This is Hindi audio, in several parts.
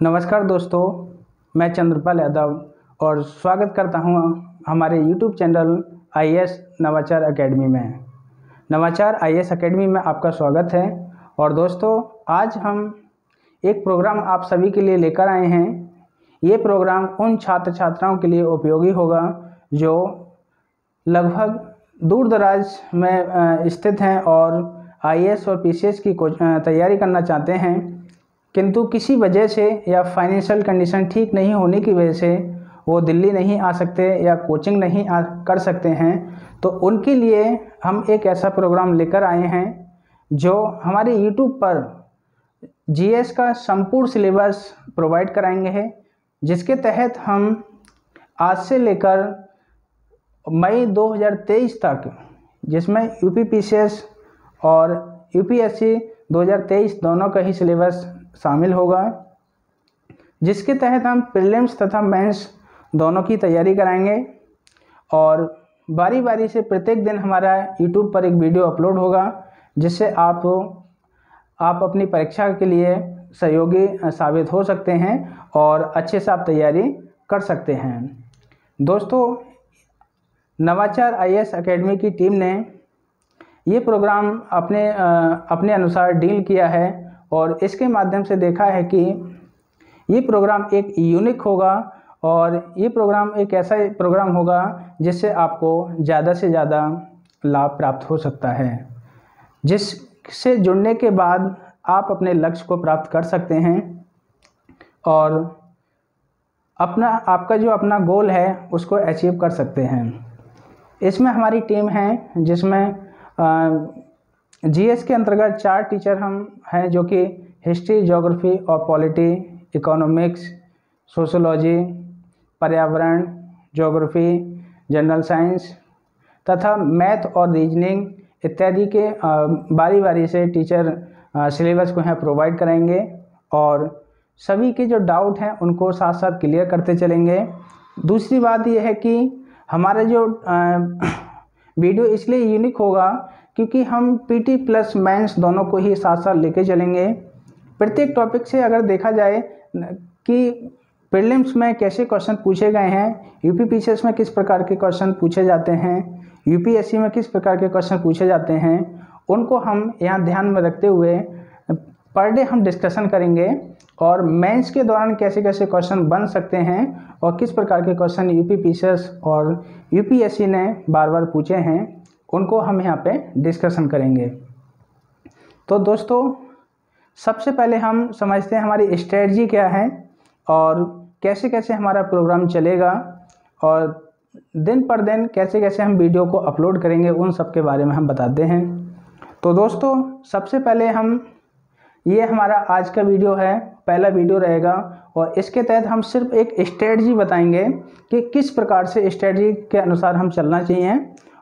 नमस्कार दोस्तों, मैं चंद्रपाल यादव और स्वागत करता हूं हमारे YouTube चैनल IAS नवाचार एकेडमी में। नवाचार IAS एकेडमी में आपका स्वागत है। और दोस्तों, आज हम एक प्रोग्राम आप सभी के लिए लेकर आए हैं। ये प्रोग्राम उन छात्र छात्राओं के लिए उपयोगी होगा जो लगभग दूर दराज में स्थित हैं और IAS और PCS की तैयारी करना चाहते हैं, किंतु किसी वजह से या फाइनेंशियल कंडीशन ठीक नहीं होने की वजह से वो दिल्ली नहीं आ सकते या कोचिंग नहीं कर सकते हैं। तो उनके लिए हम एक ऐसा प्रोग्राम लेकर आए हैं जो हमारे YouTube पर GS का संपूर्ण सिलेबस प्रोवाइड कराएंगे हैं, जिसके तहत हम आज से लेकर मई 2023 तक, जिसमें UP PCS और UPSC 2023 दोनों का ही सिलेबस शामिल होगा, जिसके तहत हम प्रीलिम्स तथा मेंस दोनों की तैयारी कराएंगे। और बारी बारी से प्रत्येक दिन हमारा YouTube पर एक वीडियो अपलोड होगा, जिससे आप अपनी परीक्षा के लिए सहयोगी साबित हो सकते हैं और अच्छे से आप तैयारी कर सकते हैं। दोस्तों, नवाचार IAS एकेडमी की टीम ने ये प्रोग्राम अपने अनुसार डील किया है और इसके माध्यम से देखा है कि ये प्रोग्राम एक यूनिक होगा और ये प्रोग्राम एक ऐसा प्रोग्राम होगा जिससे आपको ज़्यादा से ज़्यादा लाभ प्राप्त हो सकता है, जिससे जुड़ने के बाद आप अपने लक्ष्य को प्राप्त कर सकते हैं और आपका जो अपना गोल है उसको अचीव कर सकते हैं। इसमें हमारी टीम है, जिसमें GS के अंतर्गत 4 टीचर हम हैं, जो कि हिस्ट्री, ज्योग्राफी और पॉलिटी, इकोनॉमिक्स, सोशोलॉजी, पर्यावरण, ज्योग्राफी, जनरल साइंस तथा मैथ और रीजनिंग इत्यादि के बारी बारी से टीचर सिलेबस को यहाँ प्रोवाइड कराएंगे और सभी के जो डाउट हैं उनको साथ साथ क्लियर करते चलेंगे। दूसरी बात यह है कि हमारा जो वीडियो इसलिए यूनिक होगा क्योंकि हम PT प्लस मेंस दोनों को ही साथ साथ लेके चलेंगे। प्रत्येक टॉपिक से अगर देखा जाए कि प्रीलिम्स में कैसे क्वेश्चन पूछे गए हैं, UP PCS में किस प्रकार के क्वेश्चन पूछे जाते हैं, UPSC में किस प्रकार के क्वेश्चन पूछे जाते हैं, उनको हम यहाँ ध्यान में रखते हुए पर डे हम डिस्कशन करेंगे। और मेंस के दौरान कैसे कैसे क्वेश्चन बन सकते हैं और किस प्रकार के क्वेश्चन UP PCS और UPSC ने बार बार पूछे हैं, उनको हम यहाँ पे डिस्कशन करेंगे। तो दोस्तों, सबसे पहले हम समझते हैं हमारी स्ट्रेटजी क्या है और कैसे कैसे हमारा प्रोग्राम चलेगा और दिन पर दिन कैसे कैसे हम वीडियो को अपलोड करेंगे, उन सब के बारे में हम बताते हैं। तो दोस्तों, सबसे पहले ये हमारा आज का वीडियो है, पहला वीडियो रहेगा और इसके तहत हम सिर्फ एक स्ट्रेटजी बताएंगे कि किस प्रकार से स्ट्रेटजी के अनुसार हम चलना चाहिए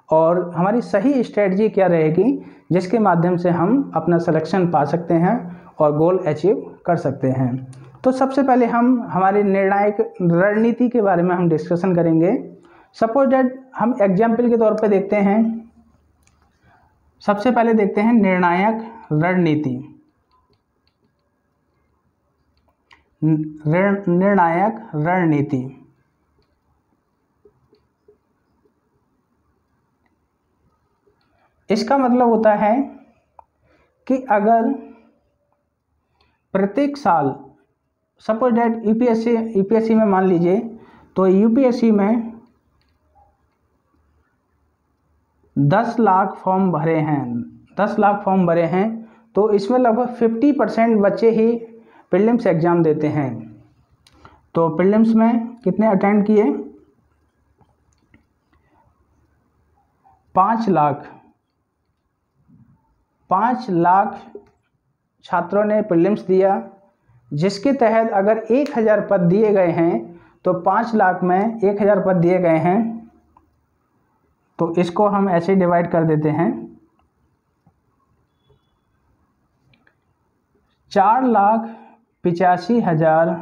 और हमारी सही स्ट्रेटजी क्या रहेगी, जिसके माध्यम से हम अपना सिलेक्शन पा सकते हैं और गोल अचीव कर सकते हैं। तो सबसे पहले हम हमारी निर्णायक रणनीति के बारे में हम डिस्कशन करेंगे। सपोज दैट हम एग्जाम्पल के तौर पे देखते हैं। सबसे पहले देखते हैं निर्णायक रणनीति। निर्णायक रणनीति इसका मतलब होता है कि अगर प्रत्येक साल सपोज दैट यूपीएससी में मान लीजिए, तो यूपीएससी में 10 लाख फॉर्म भरे हैं, 10 लाख फॉर्म भरे हैं, तो इसमें लगभग 50% बच्चे ही प्रीलिम्स एग्ज़ाम देते हैं। तो प्रीलिम्स में कितने अटेंड किए? 5 लाख छात्रों ने प्रीलिम्स दिया, जिसके तहत अगर 1000 पद दिए गए हैं तो 5 लाख में 1000 पद दिए गए हैं, तो इसको हम ऐसे डिवाइड कर देते हैं। 4,85,000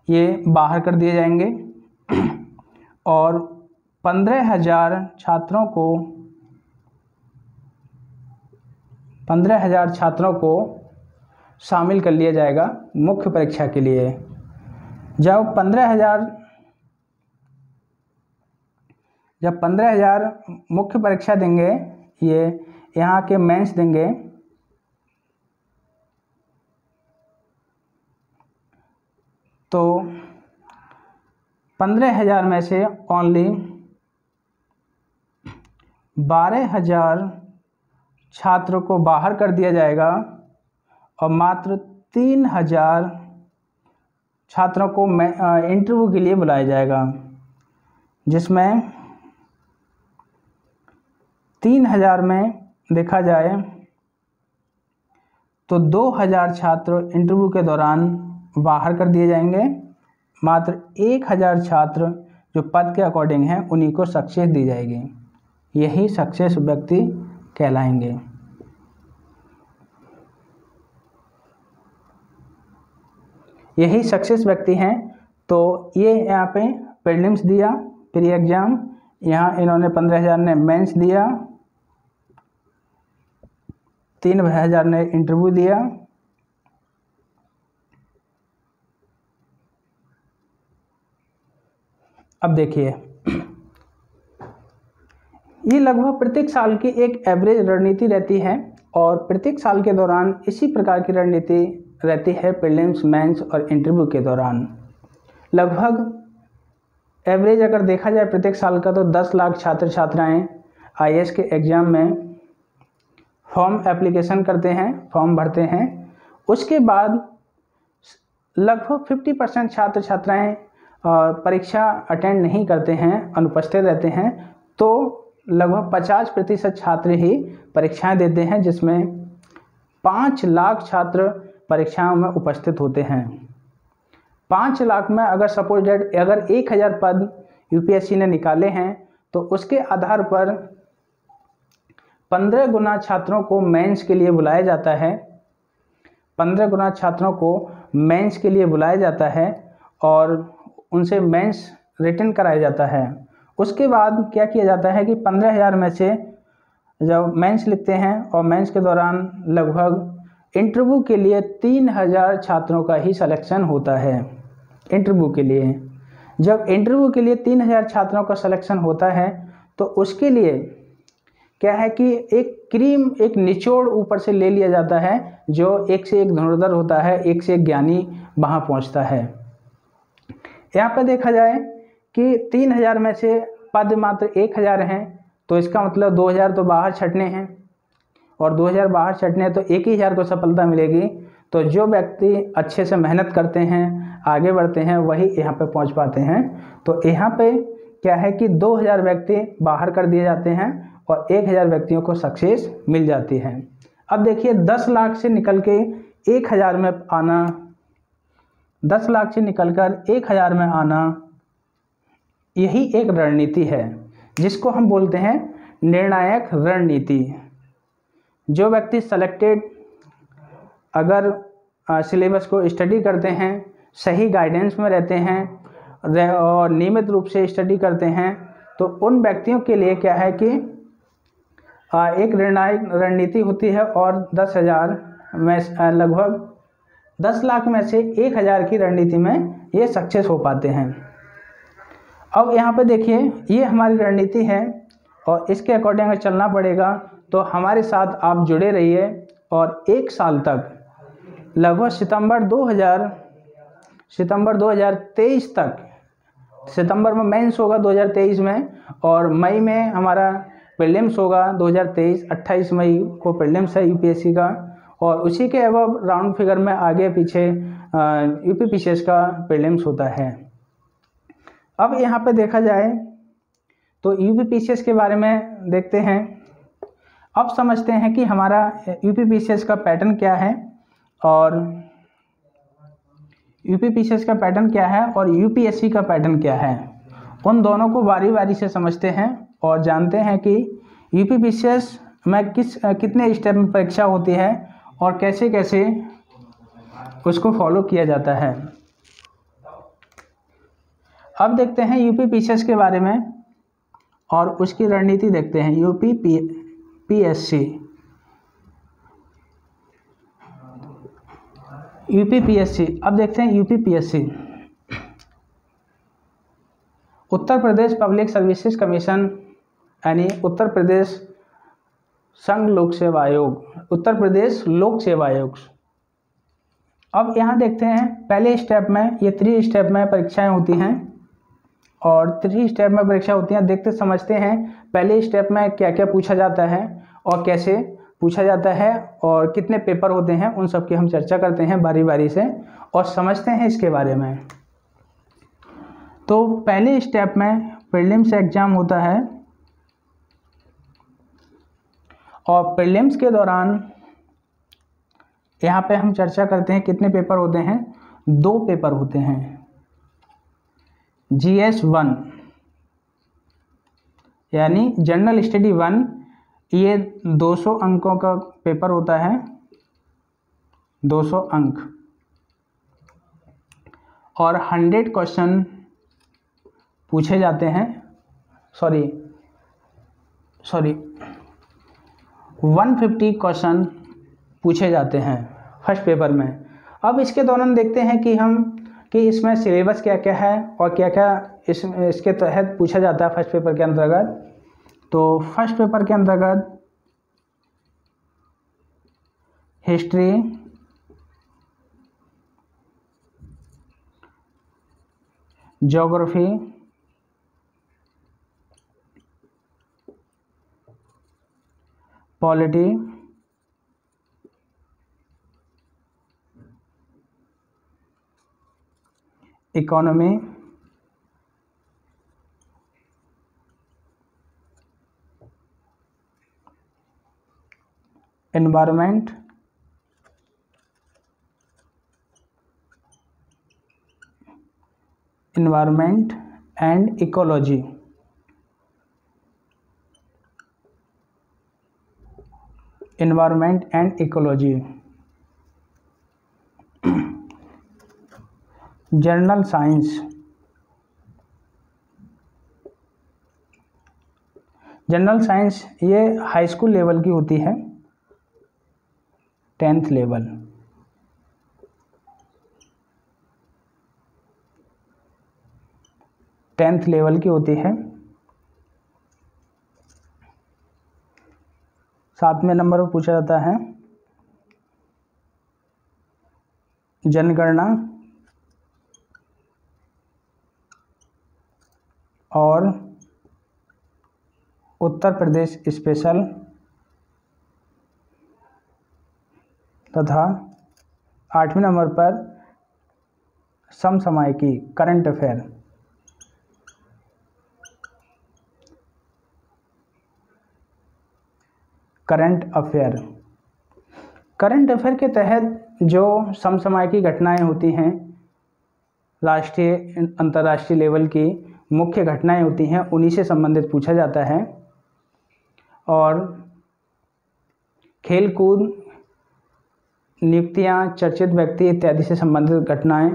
ये बाहर कर दिए जाएंगे और 15,000 छात्रों को शामिल कर लिया जाएगा मुख्य परीक्षा के लिए। जब 15,000 मुख्य परीक्षा देंगे, ये यहाँ के मेंस देंगे, तो 15,000 में से ओनली 12,000 छात्रों को बाहर कर दिया जाएगा और मात्र 3,000 छात्रों को इंटरव्यू के लिए बुलाया जाएगा, जिसमें 3,000 में देखा जाए तो 2,000 छात्र इंटरव्यू के दौरान बाहर कर दिए जाएंगे। मात्र 1,000 छात्र जो पद के अकॉर्डिंग हैं उन्हीं को सक्सेस दी जाएगी। यही सक्सेस व्यक्ति कहलाएंगे। यही सक्सेस व्यक्ति हैं। तो ये यहाँ पे प्रीलिम्स दिया, प्री एग्ज़ाम, यहाँ इन्होंने 15,000 ने मेंस दिया, 3,000 ने इंटरव्यू दिया। अब देखिए, ये लगभग प्रत्येक साल की एक एवरेज रणनीति रहती है और प्रत्येक साल के दौरान इसी प्रकार की रणनीति रहती है प्रीलिम्स, मेंस और इंटरव्यू के दौरान। लगभग एवरेज अगर देखा जाए प्रत्येक साल का, तो 10 लाख छात्र छात्राएं आईएएस के एग्ज़ाम में फॉर्म एप्लीकेशन करते हैं, फॉर्म भरते हैं। उसके बाद लगभग 50% छात्र छात्राएं परीक्षा अटेंड नहीं करते हैं, अनुपस्थित रहते हैं। तो लगभग 50% छात्र ही परीक्षाएं देते हैं, जिसमें 5 लाख छात्र परीक्षाओं में उपस्थित होते हैं। 5 लाख में अगर सपोज डेट अगर 1,000 पद यूपीएससी ने निकाले हैं, तो उसके आधार पर 15 गुना छात्रों को मेंस के लिए बुलाया जाता है। 15 गुना छात्रों को मेंस के लिए बुलाया जाता है और उनसे मेंस रिटन कराया जाता है। उसके बाद क्या किया जाता है कि 15,000 में से जब मेंस लिखते हैं और मेंस के दौरान लगभग इंटरव्यू के लिए 3,000 छात्रों का ही सिलेक्शन होता है। इंटरव्यू के लिए जब इंटरव्यू के लिए 3,000 छात्रों का सिलेक्शन होता है, तो उसके लिए क्या है कि एक निचोड़ ऊपर से ले लिया जाता है, जो एक से एक धनुर्धर होता है, एक से एक ज्ञानी वहाँ पहुँचता है। यहाँ पे देखा जाए कि 3,000 में से पद मात्र 1,000 हैं, तो इसका मतलब 2,000 तो बाहर छटने हैं और 2,000 बाहर छटने हैं तो 1,000 को सफलता मिलेगी। तो जो व्यक्ति अच्छे से मेहनत करते हैं, आगे बढ़ते हैं, वही यहाँ पे पहुँच पाते हैं। तो यहाँ पे क्या है कि 2,000 व्यक्ति बाहर कर दिए जाते हैं और 1,000 व्यक्तियों को सक्सेस मिल जाती है। अब देखिए 10 लाख से निकल के 1,000 में आना, 10 लाख से निकलकर 1,000 में आना, यही एक रणनीति है जिसको हम बोलते हैं निर्णायक रणनीति। जो व्यक्ति सेलेक्टेड अगर सिलेबस को स्टडी करते हैं, सही गाइडेंस में रहते हैं और नियमित रूप से स्टडी करते हैं, तो उन व्यक्तियों के लिए क्या है कि एक निर्णायक रणनीति होती है और 10,000 में लगभग 10 लाख में से 1,000 की रणनीति में ये सक्सेस हो पाते हैं। अब यहाँ पे देखिए, ये हमारी रणनीति है और इसके अकॉर्डिंग अगर चलना पड़ेगा, तो हमारे साथ आप जुड़े रहिए और 1 साल तक लगभग सितंबर 2023 तक, सितंबर में मेंस होगा 2023 में और मई में हमारा प्रीलिम्स होगा 2023, 28 मई को प्रीलिम्स है यूपीएससी का, और उसी के अबव राउंड फिगर में आगे पीछे यूपीपीसीएस का प्रीलिम्स होता है। अब यहाँ पे देखा जाए तो यूपीपीसीएस के बारे में देखते हैं। अब समझते हैं कि हमारा यूपीपीसीएस का पैटर्न क्या है और यूपीपीसीएस का पैटर्न क्या है और यूपीएससी का पैटर्न क्या है। उन दोनों को बारी बारी से समझते हैं और जानते हैं कि यूपीपीसीएस में कितने स्टेप में परीक्षा होती है और कैसे कैसे उसको फॉलो किया जाता है। अब देखते हैं यूपीपीसीएस के बारे में और उसकी रणनीति देखते हैं। यूपीपीएससी यूपीपीएससी, अब देखते हैं UPPSC, Uttar Pradesh public services commission, यानी उत्तर प्रदेश संघ लोक सेवा आयोग, उत्तर प्रदेश लोक सेवा आयोग। अब यहाँ देखते हैं पहले स्टेप में, ये 3 स्टेप में परीक्षाएं होती हैं और 3 स्टेप में परीक्षा होती हैं। देखते समझते हैं पहले स्टेप में क्या क्या पूछा जाता है और कैसे पूछा जाता है और कितने पेपर होते हैं, उन सब की हम चर्चा करते हैं बारी बारी से और समझते हैं इसके बारे में। तो पहले स्टेप में प्रीलिम्स एग्ज़ाम होता है और प्रीलिम्स के दौरान यहाँ पे हम चर्चा करते हैं कितने पेपर होते हैं। 2 पेपर होते हैं। GS 1 यानी जनरल स्टडी 1, ये 200 अंकों का पेपर होता है, 200 अंक, और 100 क्वेश्चन पूछे जाते हैं। सॉरी 150 क्वेश्चन पूछे जाते हैं फर्स्ट पेपर में। अब इसके दौरान देखते हैं कि इसमें सिलेबस क्या क्या है और क्या क्या इसके तहत पूछा जाता है फर्स्ट पेपर के अंतर्गत। तो फर्स्ट पेपर के अंतर्गत history, geography, polity, economy, environment, and ecology. Environment and ecology. General science, general science ये हाई स्कूल लेवल की होती है, 10th लेवल। टेंथ लेवल की होती है। 7वें नंबर पर पूछा जाता है जनगणना और उत्तर प्रदेश स्पेशल तथा 8वें नंबर पर समसामयिकी, करंट अफेयर। करंट अफेयर के तहत जो समसामयिकी घटनाएं होती हैं, राष्ट्रीय अंतर्राष्ट्रीय लेवल की मुख्य घटनाएं होती हैं, उन्हीं से संबंधित पूछा जाता है। और खेलकूद, नियुक्तियां, चर्चित व्यक्ति इत्यादि से संबंधित घटनाएं,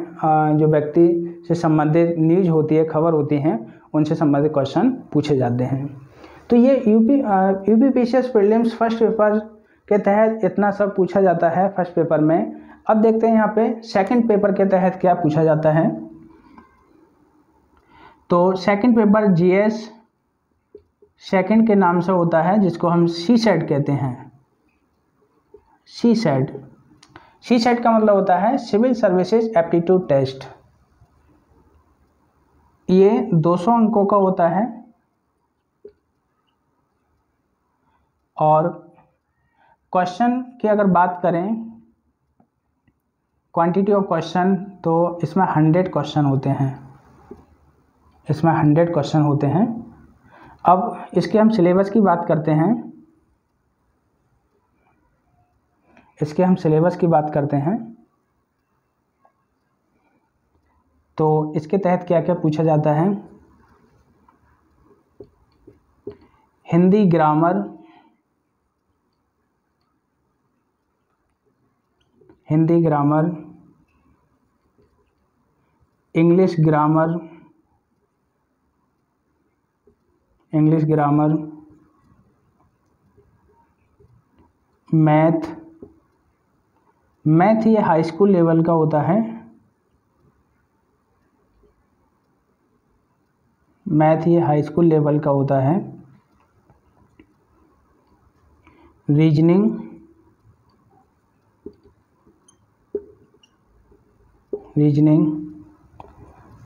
जो व्यक्ति से संबंधित न्यूज होती है, खबर होती हैं, उनसे संबंधित क्वेश्चन पूछे जाते हैं। तो ये यूपीपीसीएस प्रीलिम्स फर्स्ट पेपर के तहत इतना सब पूछा जाता है फर्स्ट पेपर में। अब देखते हैं यहाँ पे सेकंड पेपर के तहत क्या पूछा जाता है। तो सेकंड पेपर जीएस सेकंड के नाम से होता है, जिसको हम सीसेट कहते हैं। सीसेट का मतलब होता है सिविल सर्विसेज एप्टीट्यूड टेस्ट। ये 200 अंकों का होता है और क्वेश्चन की अगर बात करें, क्वांटिटी ऑफ क्वेश्चन, तो इसमें 100 क्वेश्चन होते हैं। इसमें 100 क्वेश्चन होते हैं। अब इसके हम सिलेबस की बात करते हैं। तो इसके तहत क्या क्या पूछा जाता है। Hindi grammar, English grammar, math, math ये हाई स्कूल लेवल का होता है। मैथ ये हाई स्कूल लेवल का होता है। रीजनिंग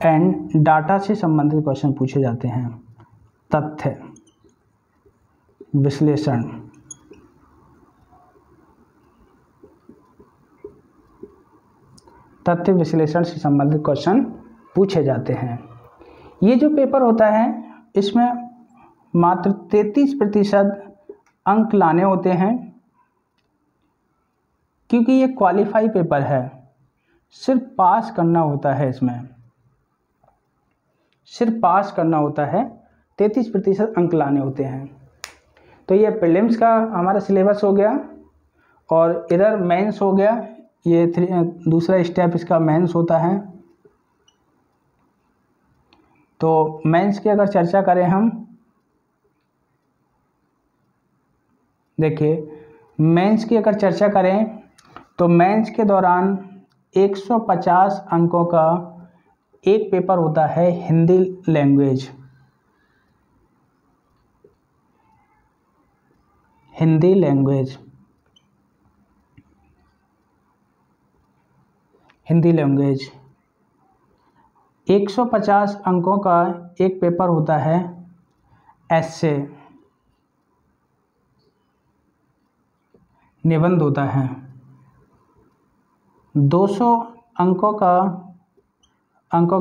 एंड डाटा से संबंधित क्वेश्चन पूछे जाते हैं। तथ्य विश्लेषण, तथ्य विश्लेषण से संबंधित क्वेश्चन पूछे जाते हैं। ये जो पेपर होता है इसमें मात्र 33% अंक लाने होते हैं, क्योंकि ये क्वालिफाई पेपर है। सिर्फ पास करना होता है, इसमें सिर्फ पास करना होता है, 33% अंक लाने होते हैं। तो ये प्रीलिम्स का हमारा सिलेबस हो गया और इधर मेंस हो गया। ये दूसरा स्टेप इसका मेंस होता है। तो मेंस की अगर चर्चा करें हम, देखिए मेंस की अगर चर्चा करें तो मेंस के दौरान 150 अंकों का एक पेपर होता है हिंदी लैंग्वेज। हिंदी लैंग्वेज 150 अंकों का एक पेपर होता है एस्से, निबंध होता है। 200 अंकों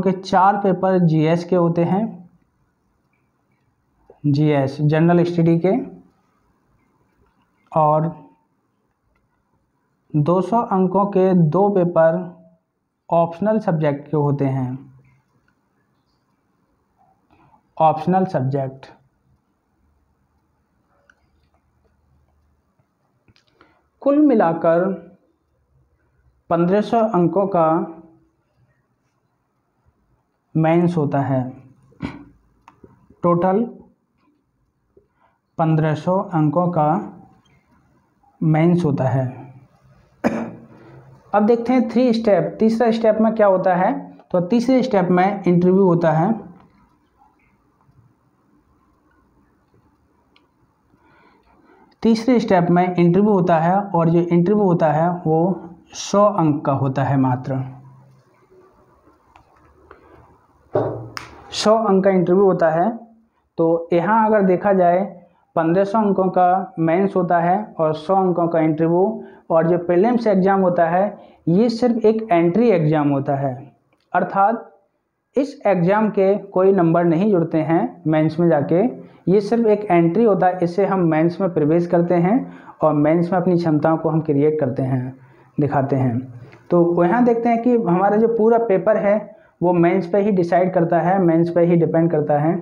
के 4 पेपर जीएस के होते हैं, जीएस जनरल स्टडी के, और 200 अंकों के 2 पेपर ऑप्शनल सब्जेक्ट के होते हैं। ऑप्शनल सब्जेक्ट कुल मिलाकर 1500 अंकों का मेंस होता है। टोटल 1500 अंकों का मेंस होता है। अब देखते हैं 3 स्टेप। तीसरा स्टेप में क्या होता है? तो तीसरे स्टेप में इंटरव्यू होता है। तीसरे स्टेप में इंटरव्यू होता है और जो इंटरव्यू होता है वो 100 अंक का होता है। मात्र 100 अंक का इंटरव्यू होता है। तो यहाँ अगर देखा जाए 1500 अंकों का मेंस होता है और 100 अंकों का इंटरव्यू, और जो प्रीलिम्स एग्ज़ाम होता है ये सिर्फ एक एंट्री एग्ज़ाम होता है। अर्थात इस एग्ज़ाम के कोई नंबर नहीं जुड़ते हैं मेंस में जाके, ये सिर्फ एक एंट्री होता है। इससे हम मेंस में प्रवेश करते हैं और मेंस में अपनी क्षमताओं को हम क्रिएट करते हैं, दिखाते हैं। तो यहाँ देखते हैं कि हमारा जो पूरा पेपर है वो मेंस पे ही डिसाइड करता है, मेंस पे ही डिपेंड करता है।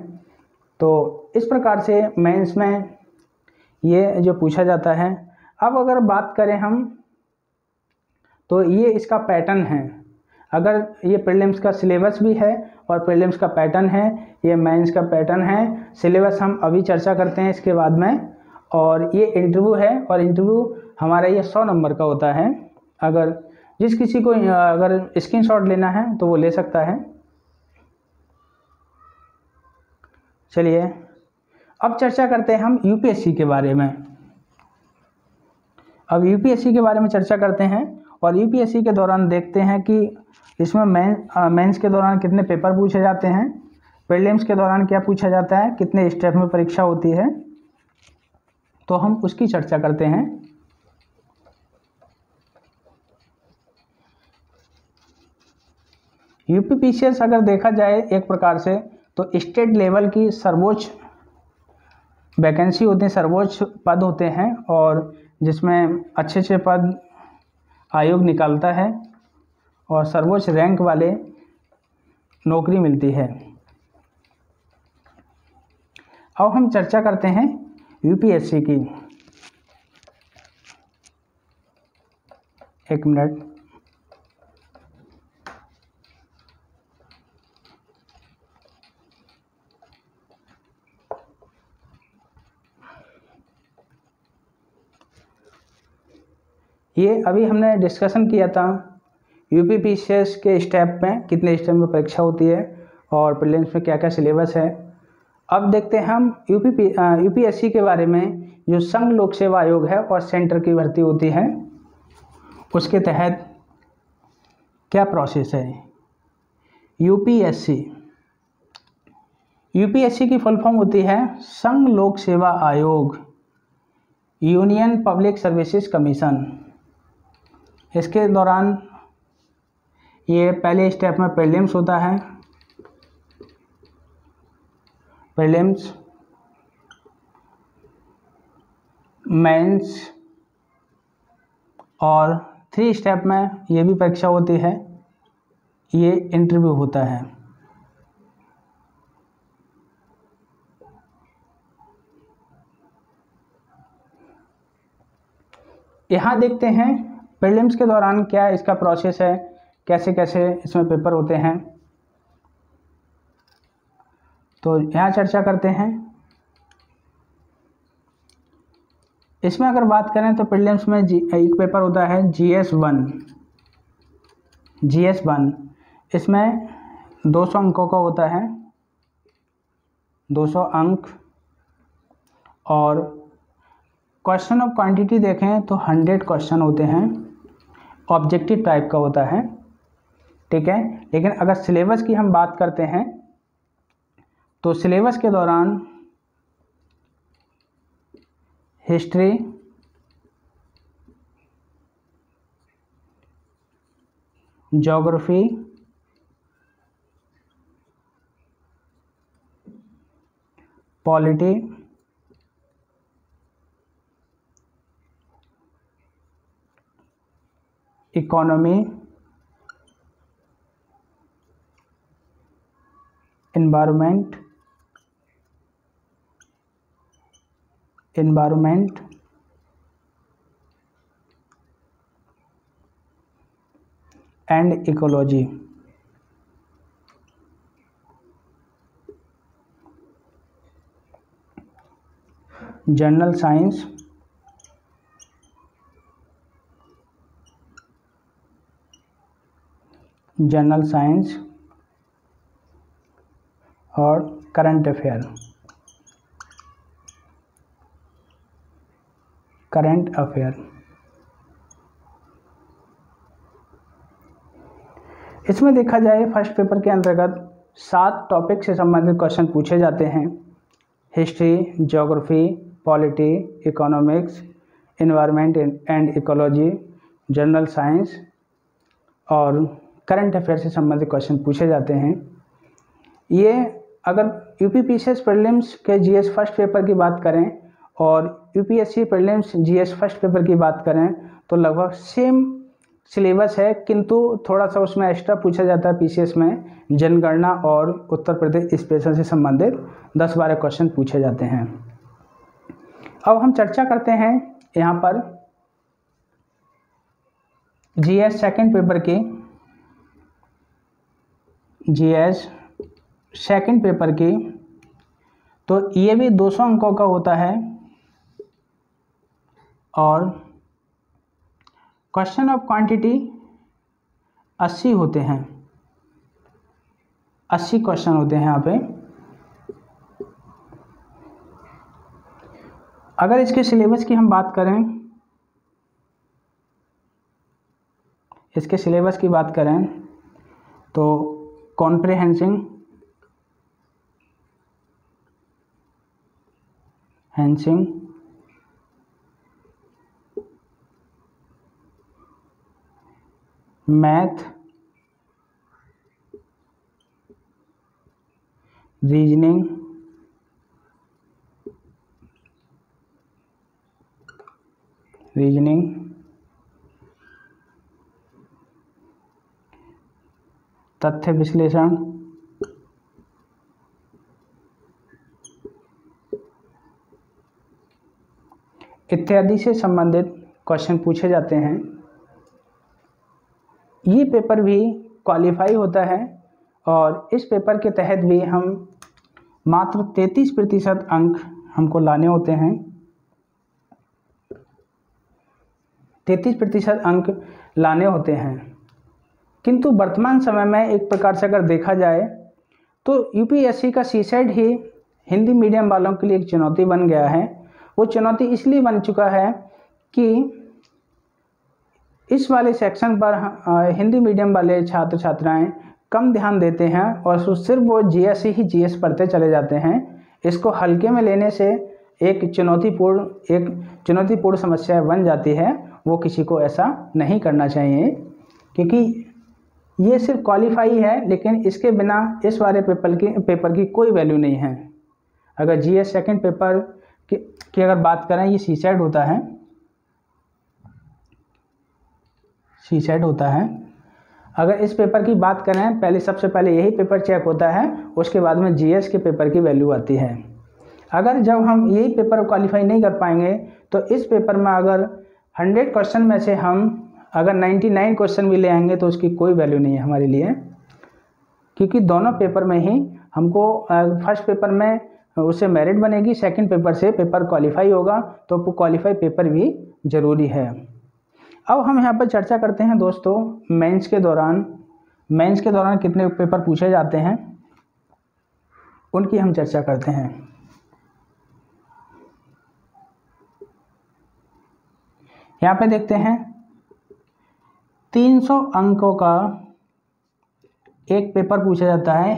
तो इस प्रकार से मेंस में ये जो पूछा जाता है। अब अगर बात करें हम तो ये इसका पैटर्न है। अगर ये प्रीलिम्स का सिलेबस भी है और प्रीलिम्स का पैटर्न है, ये मेंस का पैटर्न है। सिलेबस हम अभी चर्चा करते हैं इसके बाद में। और ये इंटरव्यू है और इंटरव्यू हमारा ये 100 नंबर का होता है। अगर जिस किसी को अगर स्क्रीनशॉट लेना है तो वो ले सकता है। चलिए अब चर्चा करते हैं हम यूपीएससी के बारे में। अब यूपीएससी के बारे में चर्चा करते हैं और यूपीएससी के दौरान देखते हैं कि इसमें मेंस के दौरान कितने पेपर पूछे जाते हैं, प्रीलिम्स के दौरान क्या पूछा जाता है, कितने स्टेप में परीक्षा होती है। तो हम उसकी चर्चा करते हैं। यूपीपीसीएस अगर देखा जाए एक प्रकार से तो स्टेट लेवल की सर्वोच्च वैकेंसी होती है, सर्वोच्च पद होते हैं, और जिसमें अच्छे अच्छे पद आयोग निकालता है और सर्वोच्च रैंक वाले नौकरी मिलती है। अब हम चर्चा करते हैं यूपीएससी की। एक मिनट। ये अभी हमने डिस्कशन किया था यूपीपीसीएस के स्टेप में, कितने स्टेप में परीक्षा होती है और प्रीलिम्स में क्या क्या सिलेबस है। अब देखते हैं हम यूपीएससी के बारे में। जो संघ लोक सेवा आयोग है और सेंटर की भर्ती होती है, उसके तहत क्या प्रोसेस है। यूपीएससी की फुल फॉर्म होती है संघ लोक सेवा आयोग, यूनियन पब्लिक सर्विसेज कमीशन। इसके दौरान ये पहले स्टेप में प्रीलिम्स होता है, प्रीलिम्स, मेंस और 3 स्टेप में ये भी परीक्षा होती है, ये इंटरव्यू होता है। यहाँ देखते हैं प्रीलिम्स के दौरान क्या इसका प्रोसेस है, कैसे कैसे इसमें पेपर होते हैं, तो यहाँ चर्चा करते हैं। इसमें अगर बात करें तो प्रीलिम्स में एक पेपर होता है GS1। इसमें 200 अंकों का होता है, 200 अंक। और क्वेश्चन ऑफ क्वांटिटी देखें तो 100 क्वेश्चन होते हैं, ऑब्जेक्टिव टाइप का होता है, ठीक है। लेकिन अगर सिलेबस की हम बात करते हैं तो सिलेबस के दौरान history, geography, polity, economy, environment and ecology. General science, और करंट अफेयर। इसमें देखा जाए फर्स्ट पेपर के अंतर्गत 7 टॉपिक से संबंधित क्वेश्चन पूछे जाते हैं। History, geography, polity, economics, environment and ecology, general science और करंट अफेयर से संबंधित क्वेश्चन पूछे जाते हैं। ये अगर यूपीपीसीएस प्रीलिम्स के जीएस फर्स्ट पेपर की बात करें और UPSC prelims GS first paper की बात करें तो लगभग सेम सिलेबस है, किंतु थोड़ा सा उसमें एक्स्ट्रा पूछा जाता है। पीसीएस में जनगणना और उत्तर प्रदेश स्पेशल से संबंधित 10-12 क्वेश्चन पूछे जाते हैं। अब हम चर्चा करते हैं यहाँ पर जीएस सेकंड पेपर की। जीएस सेकंड पेपर की तो ये भी 200 अंकों का होता है और क्वेश्चन ऑफ क्वांटिटी 80 होते हैं, 80 क्वेश्चन होते हैं यहाँ पे। अगर इसके सिलेबस की हम बात करें, तो कॉम्प्रिहेंसिंग, मैथ, रीजनिंग, तथ्य विश्लेषण, इत्यादि से संबंधित क्वेश्चन पूछे जाते हैं। ये पेपर भी क्वालिफाई होता है और इस पेपर के तहत भी हम मात्र 33% अंक हमको लाने होते हैं। 33% अंक लाने होते हैं। किंतु वर्तमान समय में एक प्रकार से अगर देखा जाए तो यूपीएससी का सीसेट ही हिंदी मीडियम वालों के लिए एक चुनौती बन गया है। वो चुनौती इसलिए बन चुका है कि इस वाले सेक्शन पर हिंदी मीडियम वाले छात्र छात्राएं कम ध्यान देते हैं और सिर्फ वो जीएस ही जीएस पढ़ते चले जाते हैं। इसको हल्के में लेने से एक चुनौतीपूर्ण समस्या बन जाती है। वो किसी को ऐसा नहीं करना चाहिए, क्योंकि ये सिर्फ क्वालिफाई है, लेकिन इसके बिना इस वाले पेपर की कोई वैल्यू नहीं है। अगर जीएस सेकंड पेपर की अगर बात करें, ये सीसेट होता है, सीसेट होता है। अगर इस पेपर की बात करें, सबसे पहले यही पेपर चेक होता है, उसके बाद में जीएस के पेपर की वैल्यू आती है। अगर जब हम यही पेपर क्वालिफाई नहीं कर पाएंगे तो इस पेपर में अगर 100 क्वेश्चन में से हम अगर 99 क्वेश्चन भी ले आएंगे तो उसकी कोई वैल्यू नहीं है हमारे लिए, क्योंकि दोनों पेपर में ही हमको फर्स्ट पेपर में उससे मेरिट बनेगी, सेकंड पेपर से पेपर क्वालिफाई होगा, तो वो क्वालिफाई पेपर भी ज़रूरी है। अब हम यहाँ पर चर्चा करते हैं दोस्तों, मेंस के दौरान कितने पेपर पूछे जाते हैं उनकी हम चर्चा करते हैं। यहाँ पे देखते हैं 300 अंकों का एक पेपर पूछा जाता है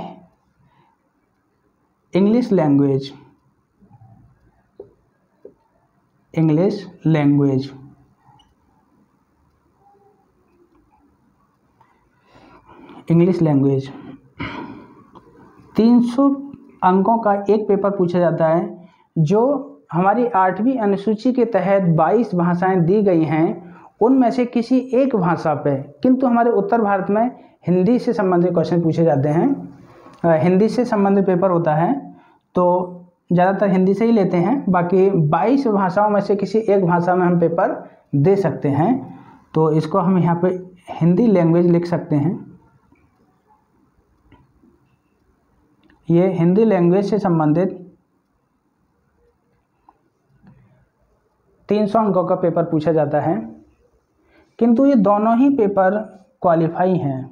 इंग्लिश लैंग्वेज। इंग्लिश लैंग्वेज 300 अंकों का एक पेपर पूछा जाता है, जो हमारी 8वीं अनुसूची के तहत 22 भाषाएं दी गई हैं, उनमें से किसी एक भाषा पे, किंतु हमारे उत्तर भारत में हिंदी से संबंधित क्वेश्चन पूछे जाते हैं। हिंदी से संबंधित पेपर होता है तो ज़्यादातर हिंदी से ही लेते हैं, बाकी 22 भाषाओं में से किसी एक भाषा में हम पेपर दे सकते हैं। तो इसको हम यहाँ पे हिंदी लैंग्वेज लिख सकते हैं। ये हिंदी लैंग्वेज से संबंधित 300 अंकों का पेपर पूछा जाता है, किंतु ये दोनों ही पेपर क्वालिफाई हैं।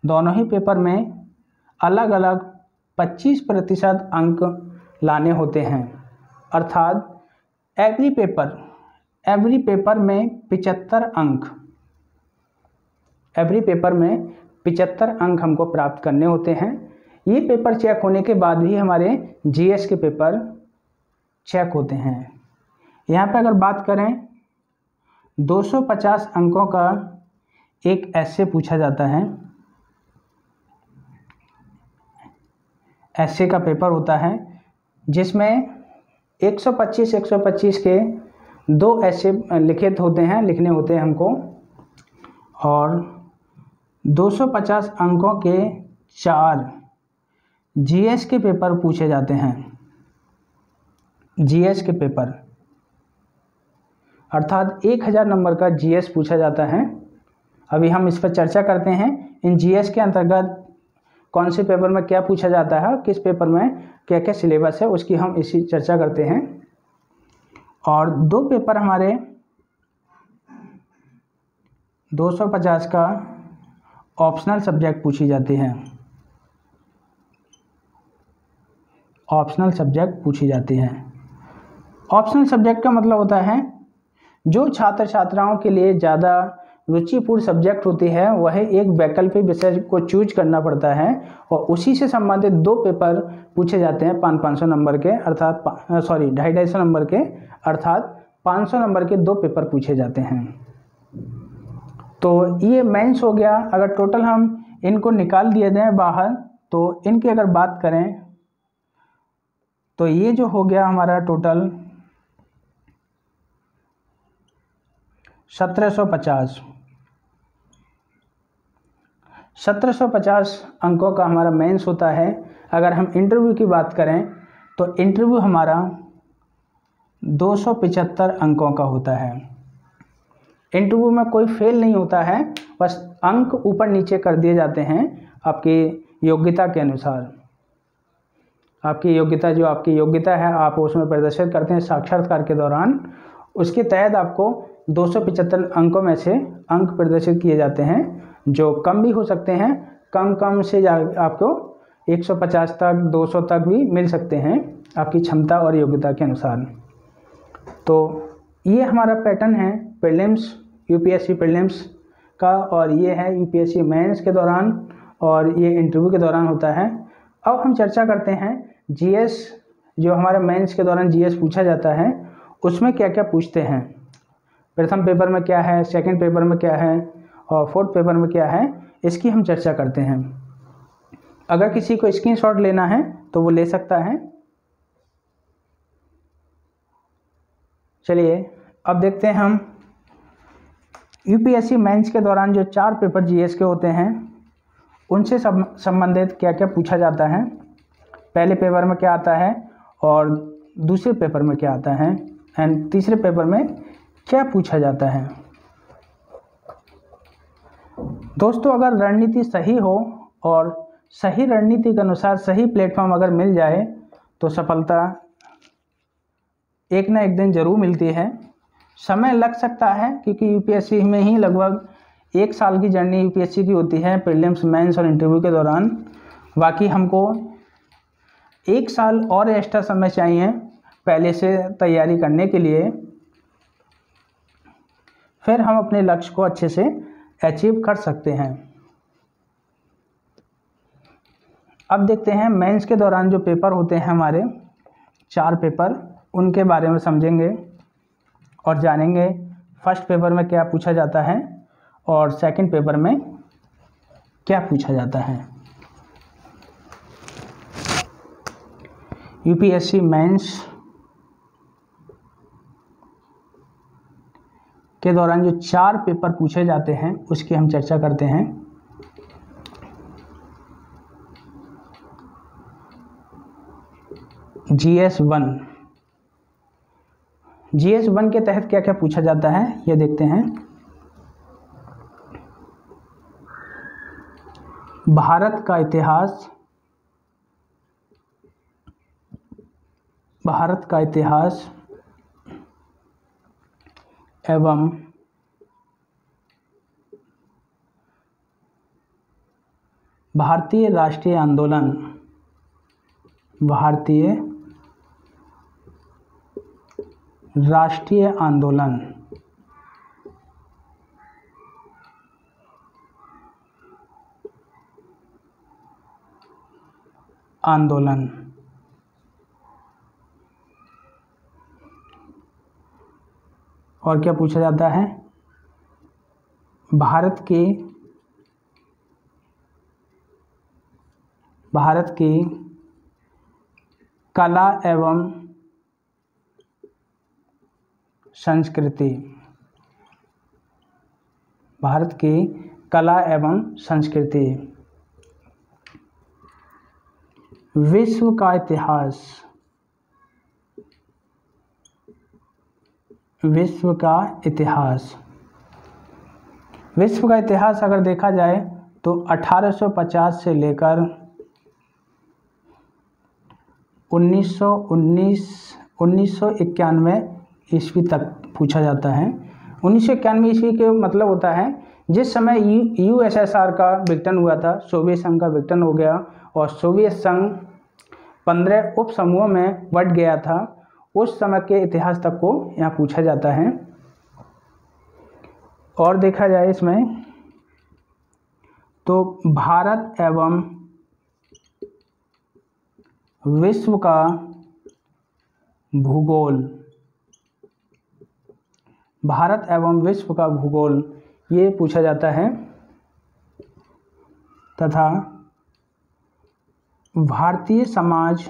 दोनों ही पेपर में अलग अलग 25% अंक लाने होते हैं, अर्थात एवरी पेपर में 75 अंक, एवरी पेपर में 75 अंक हमको प्राप्त करने होते हैं। ये पेपर चेक होने के बाद भी हमारे जीएस के पेपर चेक होते हैं। यहाँ पे अगर बात करें 250 अंकों का एक ऐसे पूछा जाता है। ऐसे का पेपर होता है जिसमें 125 के 2 ऐसे लिखित होते हैं, लिखने होते हैं हमको, और 250 अंकों के 4 जीएस के पेपर पूछे जाते हैं। जीएस के पेपर अर्थात 1000 नंबर का जीएस पूछा जाता है। अभी हम इस पर चर्चा करते हैं, इन जीएस के अंतर्गत कौन से पेपर में क्या पूछा जाता है, किस पेपर में क्या क्या सिलेबस है, उसकी हम इसी चर्चा करते हैं। और 2 पेपर हमारे 250 का ऑप्शनल सब्जेक्ट पूछी जाती है। ऑप्शनल सब्जेक्ट पूछी जाती है। ऑप्शनल सब्जेक्ट का मतलब होता है जो छात्र छात्राओं के लिए ज़्यादा रुचिपूर्ण सब्जेक्ट होती है, वह एक वैकल्पिक विषय को चूज करना पड़ता है और उसी से संबंधित 2 पेपर पूछे जाते हैं 500 नंबर के, अर्थात 250 नंबर के, अर्थात 500 नंबर के 2 पेपर पूछे जाते हैं। तो ये मेंस हो गया। अगर टोटल हम इनको निकाल दिए जाएँ बाहर, तो इनकी अगर बात करें तो ये जो हो गया हमारा टोटल 1750 अंकों का हमारा मेंस होता है। अगर हम इंटरव्यू की बात करें तो इंटरव्यू हमारा 275 अंकों का होता है। इंटरव्यू में कोई फेल नहीं होता है, बस अंक ऊपर नीचे कर दिए जाते हैं आपकी योग्यता के अनुसार। आपकी योग्यता, जो आपकी योग्यता है, आप उसमें प्रदर्शित करते हैं साक्षात्कार के दौरान, उसके तहत आपको 275 अंकों में से अंक प्रदर्शित किए जाते हैं, जो कम भी हो सकते हैं, कम से आपको 150 तक 200 तक भी मिल सकते हैं आपकी क्षमता और योग्यता के अनुसार। तो ये हमारा पैटर्न है प्रीलिम्स, यूपीएससी प्रीलिम्स का, और ये है यूपीएससी मेंस के दौरान, और ये इंटरव्यू के दौरान होता है। अब हम चर्चा करते हैं जीएस, जो हमारे मेंस के दौरान जीएस पूछा जाता है उसमें क्या क्या पूछते हैं। प्रथम पेपर में क्या है, सेकंड पेपर में क्या है और फोर्थ पेपर में क्या है, इसकी हम चर्चा करते हैं। अगर किसी को स्क्रीनशॉट लेना है तो वो ले सकता है। चलिए अब देखते हैं हम यूपीएससी मेंस के दौरान जो 4 पेपर जीएस के होते हैं उनसे संबंधित क्या क्या पूछा जाता है, पहले पेपर में क्या आता है और दूसरे पेपर में क्या आता है, एंड तीसरे पेपर में क्या पूछा जाता है। दोस्तों, अगर रणनीति सही हो और सही रणनीति के अनुसार सही प्लेटफॉर्म अगर मिल जाए तो सफलता एक ना एक दिन जरूर मिलती है। समय लग सकता है क्योंकि यूपीएससी में ही लगभग 1 साल की जर्नी यूपीएससी की होती है प्रीलिम्स, मेंस और इंटरव्यू के दौरान। बाकी हमको 1 साल और एक्स्ट्रा समय चाहिए पहले से तैयारी करने के लिए, फिर हम अपने लक्ष्य को अच्छे से अचीव कर सकते हैं। अब देखते हैं मेंस के दौरान जो पेपर होते हैं हमारे 4 पेपर, उनके बारे में समझेंगे और जानेंगे। फर्स्ट पेपर में क्या पूछा जाता है और सेकंड पेपर में क्या पूछा जाता है। यूपीएससी मेंस के दौरान जो 4 पेपर पूछे जाते हैं उसकी हम चर्चा करते हैं। GS1, GS1 के तहत क्या क्या पूछा जाता है ये देखते हैं। भारत का इतिहास, भारत का इतिहास एवं भारतीय राष्ट्रीय आंदोलन, भारतीय राष्ट्रीय आंदोलन, आंदोलन और क्या पूछा जाता है, भारत की कला एवं संस्कृति, भारत की कला एवं संस्कृति। विश्व का इतिहास, विश्व का इतिहास, विश्व का इतिहास अगर देखा जाए तो 1850 से लेकर 1991 ईस्वी तक पूछा जाता है। 1991 ईस्वी के मतलब होता है जिस समय यूएसएसआर का विघटन हुआ था, सोवियत संघ का विघटन हो गया और सोवियत संघ 15 उप समूहों में बंट गया था, उस समय के इतिहास तक को यहाँ पूछा जाता है। और देखा जाए इसमें तो भारत एवं विश्व का भूगोल, भारत एवं विश्व का भूगोल ये पूछा जाता है, तथा भारतीय समाज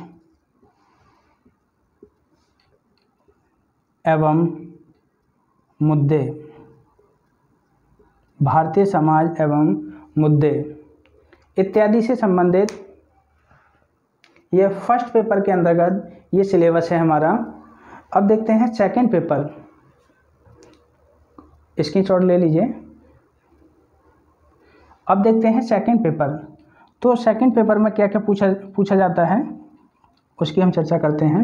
एवं मुद्दे, भारतीय समाज एवं मुद्दे इत्यादि से संबंधित ये फर्स्ट पेपर के अंतर्गत ये सिलेबस है हमारा। अब देखते हैं सेकंड पेपर, स्क्रीनशॉट ले लीजिए। अब देखते हैं सेकंड पेपर। तो सेकंड पेपर में क्या क्या पूछा जाता है उसकी हम चर्चा करते हैं।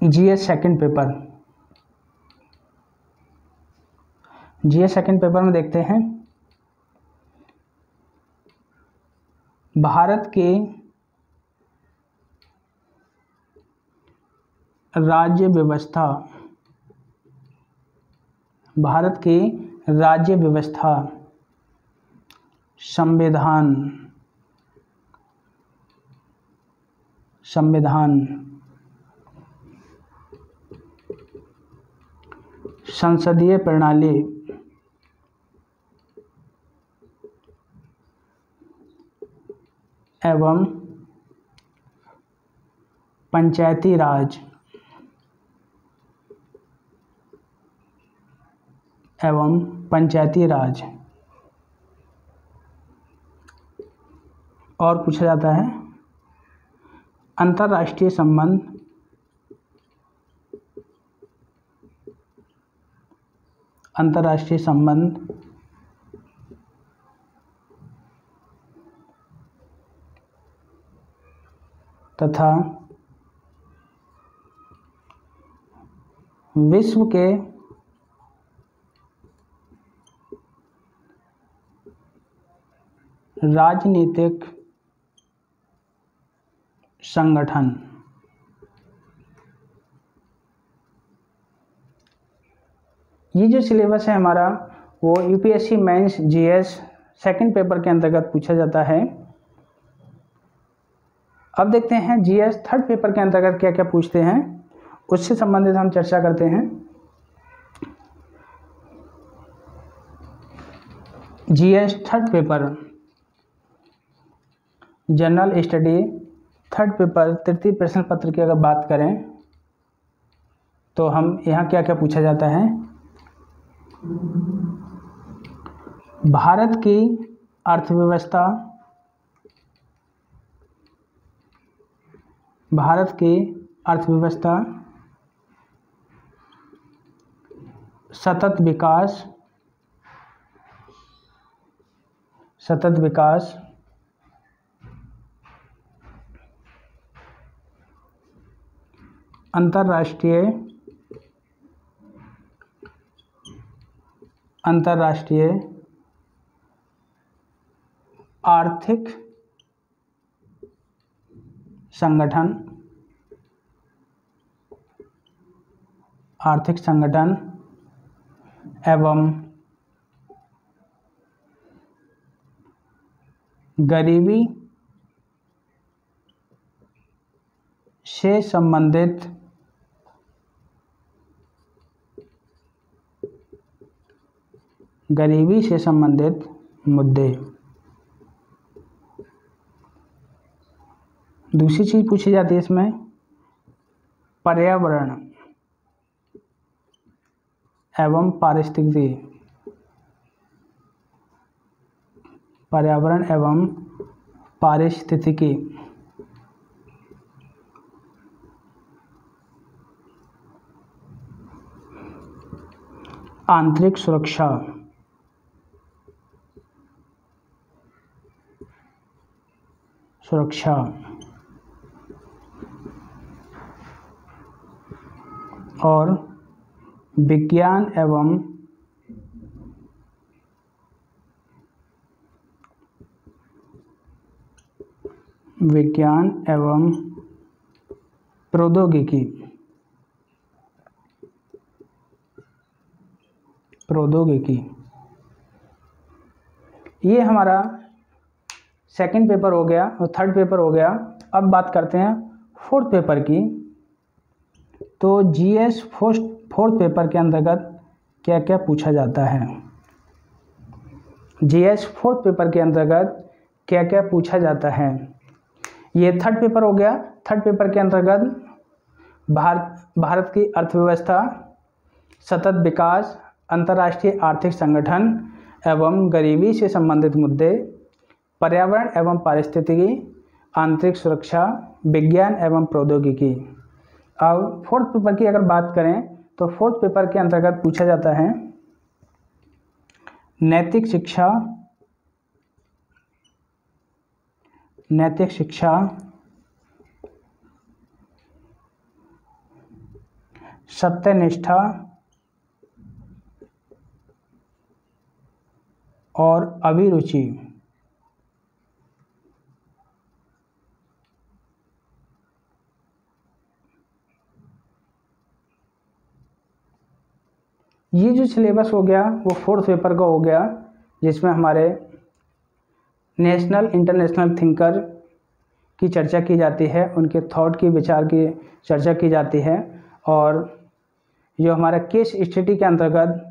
GS second paper. GS second paper में देखते हैं भारत के राज्य व्यवस्था, भारत की राज्य व्यवस्था, संविधान, संसदीय प्रणाली एवं पंचायती राज और पूछा जाता है अंतर्राष्ट्रीय संबंध, तथा विश्व के राजनीतिक संगठन। ये जो सिलेबस है हमारा वो UPSC mains GS second paper के अंतर्गत पूछा जाता है। अब देखते हैं जीएस थर्ड पेपर के अंतर्गत क्या क्या पूछते हैं, उससे संबंधित हम चर्चा करते हैं। GS third paper, general study third paper तृतीय प्रश्न पत्र की अगर बात करें तो हम यहाँ क्या क्या पूछा जाता है, भारत की अर्थव्यवस्था, सतत विकास, अंतर्राष्ट्रीय आर्थिक संगठन एवं गरीबी से संबंधित मुद्दे। दूसरी चीज पूछी जाती है इसमें पर्यावरण एवं पारिस्थितिकी, आंतरिक सुरक्षा, और विज्ञान एवं प्रौद्योगिकी, ये हमारा सेकंड पेपर हो गया और थर्ड पेपर हो गया। अब बात करते हैं फोर्थ पेपर की। तो जीएस फोर्थ पेपर के अंतर्गत क्या क्या पूछा जाता है, जीएस फोर्थ पेपर के अंतर्गत क्या क्या पूछा जाता है। ये थर्ड पेपर हो गया। थर्ड पेपर के अंतर्गत भारत की अर्थव्यवस्था, सतत विकास, अंतर्राष्ट्रीय आर्थिक संगठन एवं गरीबी से संबंधित मुद्दे, पर्यावरण एवं पारिस्थितिकी, आंतरिक सुरक्षा, विज्ञान एवं प्रौद्योगिकी। अब फोर्थ पेपर की अगर बात करें तो फोर्थ पेपर के अंतर्गत पूछा जाता है नैतिक शिक्षा, सत्यनिष्ठा और अभिरुचि। ये जो सिलेबस हो गया वो 4th पेपर का हो गया, जिसमें हमारे नेशनल इंटरनेशनल थिंकर की चर्चा की जाती है, उनके थॉट की, विचार की चर्चा की जाती है। और जो हमारा केस स्टडी के अंतर्गत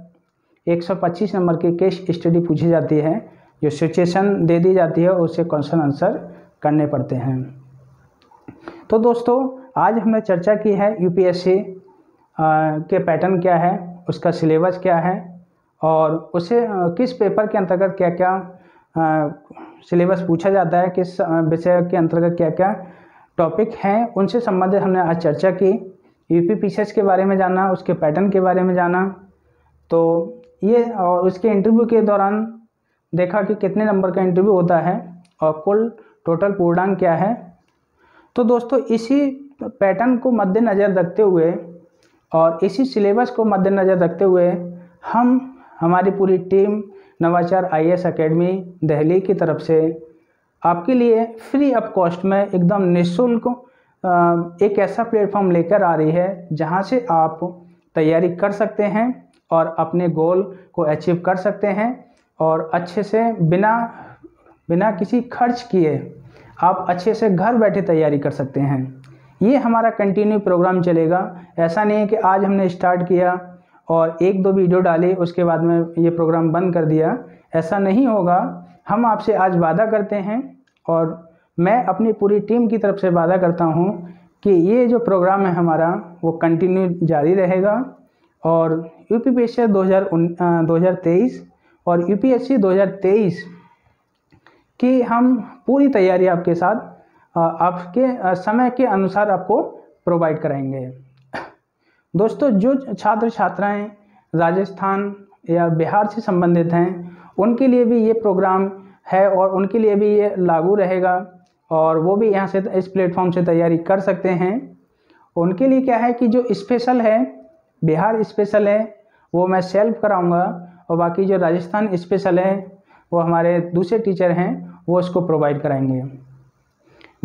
125 नंबर की केस स्टडी पूछी जाती है, जो सिचुएशन दे दी जाती है उससे क्वेश्चन आंसर करने पड़ते हैं। तो दोस्तों आज हमने चर्चा की है यूपीएससी के पैटर्न क्या है, उसका सिलेबस क्या है और उसे किस पेपर के अंतर्गत क्या क्या सिलेबस पूछा जाता है, किस विषय के अंतर्गत क्या क्या टॉपिक हैं, उनसे संबंधित हमने आज चर्चा की। यूपीपीसीएस के बारे में जाना, उसके पैटर्न के बारे में जाना, तो ये और उसके इंटरव्यू के दौरान देखा कि कितने नंबर का इंटरव्यू होता है और कुल टोटल पूर्णांक क्या है। तो दोस्तों इसी पैटर्न को मद्देनज़र रखते हुए और इसी सिलेबस को मद्देनज़र रखते हुए हमारी पूरी टीम नवाचार आईएएस एकेडमी दिल्ली की तरफ से आपके लिए फ्री ऑफ कॉस्ट में एकदम निःशुल्क एक ऐसा प्लेटफॉर्म लेकर आ रही है जहां से आप तैयारी कर सकते हैं और अपने गोल को अचीव कर सकते हैं और अच्छे से बिना किसी खर्च किए आप अच्छे से घर बैठे तैयारी कर सकते हैं। ये हमारा कंटिन्यू प्रोग्राम चलेगा। ऐसा नहीं है कि आज हमने स्टार्ट किया और 1-2 वीडियो डाली उसके बाद में ये प्रोग्राम बंद कर दिया, ऐसा नहीं होगा। हम आपसे आज वादा करते हैं और मैं अपनी पूरी टीम की तरफ से वादा करता हूँ कि ये जो प्रोग्राम है हमारा वो कंटिन्यू जारी रहेगा और यूपीपीएससी 2023 और यूपीएससी 2023 की हम पूरी तैयारी आपके साथ आपके समय के अनुसार आपको प्रोवाइड कराएंगे। दोस्तों जो छात्र छात्राएं राजस्थान या बिहार से संबंधित हैं उनके लिए भी ये प्रोग्राम है और उनके लिए भी ये लागू रहेगा और वो भी यहाँ से इस प्लेटफॉर्म से तैयारी कर सकते हैं। उनके लिए क्या है कि जो स्पेशल है, बिहार स्पेशल है, वो मैं सेल्फ कराऊंगा और बाकी जो राजस्थान स्पेशल है वो हमारे दूसरे टीचर हैं वो उसको प्रोवाइड कराएंगे।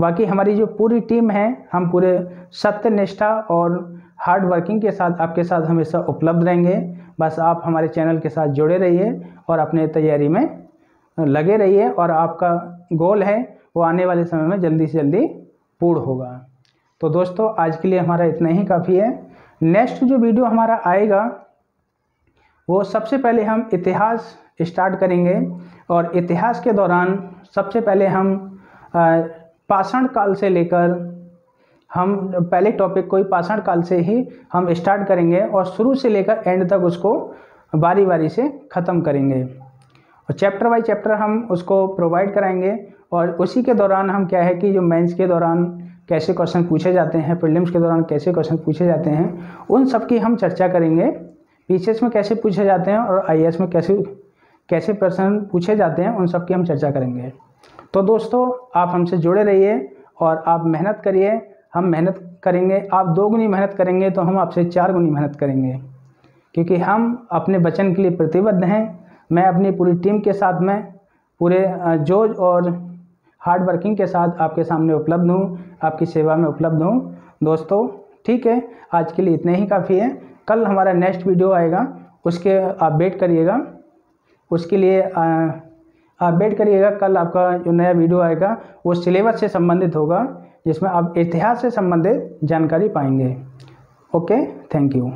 बाकी हमारी जो पूरी टीम है हम पूरे सत्यनिष्ठा और हार्ड वर्किंग के साथ आपके साथ हमेशा उपलब्ध रहेंगे। बस आप हमारे चैनल के साथ जुड़े रहिए और अपने तैयारी में लगे रहिए और आपका गोल है वो आने वाले समय में जल्दी से जल्दी पूर्ण होगा। तो दोस्तों आज के लिए हमारा इतना ही काफ़ी है। नेक्स्ट जो वीडियो हमारा आएगा वो सबसे पहले हम इतिहास स्टार्ट करेंगे और इतिहास के दौरान सबसे पहले हम पाषाण काल से लेकर हम पहले टॉपिक को ही पाषाण काल से ही हम स्टार्ट करेंगे और शुरू से लेकर एंड तक उसको बारी बारी से ख़त्म करेंगे और चैप्टर बाय चैप्टर हम उसको प्रोवाइड कराएंगे। और उसी के दौरान हम क्या है कि जो मेंस के दौरान कैसे क्वेश्चन पूछे जाते हैं, प्रीलिम्स के दौरान कैसे क्वेश्चन पूछे जाते हैं, उन सब की हम चर्चा करेंगे। पीसीएस में कैसे पूछे जाते हैं और आईएएस में कैसे प्रश्न पूछे जाते हैं, उन सब की हम चर्चा करेंगे। तो दोस्तों आप हमसे जुड़े रहिए और आप मेहनत करिए, हम मेहनत करेंगे। आप 2 गुनी मेहनत करेंगे तो हम आपसे 4 गुनी मेहनत करेंगे, क्योंकि हम अपने वचन के लिए प्रतिबद्ध हैं। मैं अपनी पूरी टीम के साथ में पूरे जोश और हार्ड वर्किंग के साथ आपके सामने उपलब्ध हूँ, आपकी सेवा में उपलब्ध हूँ। दोस्तों ठीक है, आज के लिए इतने ही काफ़ी है। कल हमारा नेक्स्ट वीडियो आएगा, उसके आप वेट करिएगा, उसके लिए आप वेट करिएगा। कल आपका जो नया वीडियो आएगा वो सिलेबस से संबंधित होगा, जिसमें आप इतिहास से संबंधित जानकारी पाएंगे। Okay, thank you.